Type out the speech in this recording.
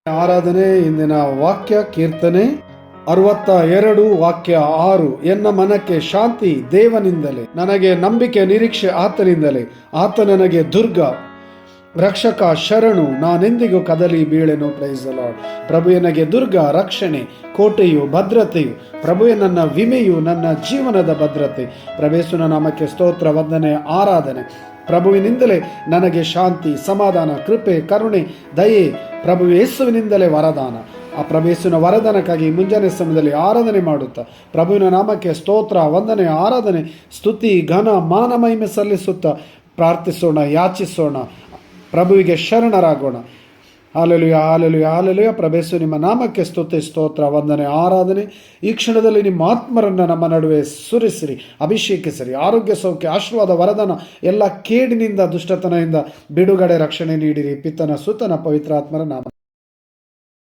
ಆರಾಧನೆ. ಇಂದಿನ ವಾಕ್ಯ ಕೀರ್ತನೆ 62 ವಾಕ್ಯ 6. ಎನ್ನ ಮನಕ್ಕೆ ಶಾಂತಿ ದೇವನಿಂದಲೇ, ನನಗೆ ನಂಬಿಕೆ ನಿರೀಕ್ಷೆ ಆತನಿಂದಲೇ. ಆತ ನನಗೆ ದುರ್ಗ, ರಕ್ಷಕ, ಶರಣು, ನಾನೆಂದಿಗೂ ಕದಲಿ ಬೀಳೆನು. Praise the Lord. ಪ್ರಭುವೆ ನನಗೆ ದುರ್ಗ, ರಕ್ಷಣೆ, ಕೋಟೆಯು, ಭದ್ರತೆಯು. ಪ್ರಭುವೆ ನನ್ನ ವಿಮೆಯು, ನನ್ನ ಜೀವನದ ಭದ್ರತೆ. ಪ್ರಭೇಸುನ ನಾಮಕ್ಕೆ ಸ್ತೋತ್ರ, ವಂದನೆ, ಆರಾಧನೆ. ಪ್ರಭುವಿನಿಂದಲೇ ನನಗೆ ಶಾಂತಿ, ಸಮಾಧಾನ, ಕೃಪೆ, ಕರುಣೆ, ದಯೆ. ಪ್ರಭು ಯೇಸುವಿನಿಂದಲೇ ವರದಾನ. ಆ ಪ್ರಭೇಸುವಿನ ವರದಾನಕ್ಕಾಗಿ ಮುಂಜಾನೆ ಸಮಯದಲ್ಲಿ ಆರಾಧನೆ ಮಾಡುತ್ತಾ ಪ್ರಭುವಿನ ನಾಮಕ್ಕೆ ಸ್ತೋತ್ರ, ವಂದನೆ, ಆರಾಧನೆ, ಸ್ತುತಿ, ಘನ, ಮಾನ, ಮಹಿಮೆ ಸಲ್ಲಿಸುತ್ತಾ ಪ್ರಾರ್ಥಿಸೋಣ, ಯಾಚಿಸೋಣ, ಪ್ರಭುವಿಗೆ ಶರಣರಾಗೋಣ. Hallelujah, hallelujah, hallelujah. ಪ್ರಭೇಸು ನಿಮ್ಮ ನಾಮಕ್ಕೆ ಸ್ತುತಿ, ಸ್ತೋತ್ರ, ವಂದನೆ, ಆರಾಧನೆ. ಈ ಕ್ಷಣದಲ್ಲಿ ನಿಮ್ಮ ಆತ್ಮರನ್ನು ನಮ್ಮ ನಡುವೆ ಸುರಿಸಿರಿ, ಅಭಿಷೇಕಿಸಿರಿ. ಆರೋಗ್ಯ, ಸೌಖ್ಯ, ಆಶೀರ್ವಾದ, ವರದಾನ, ಎಲ್ಲ ಕೇಡಿನಿಂದ, ದುಷ್ಟತನದಿಂದ ಬಿಡುಗಡೆ, ರಕ್ಷಣೆ ನೀಡಿರಿ. ಪಿತನ, ಸುತನ, ಪವಿತ್ರಾತ್ಮರ ನಾಮ.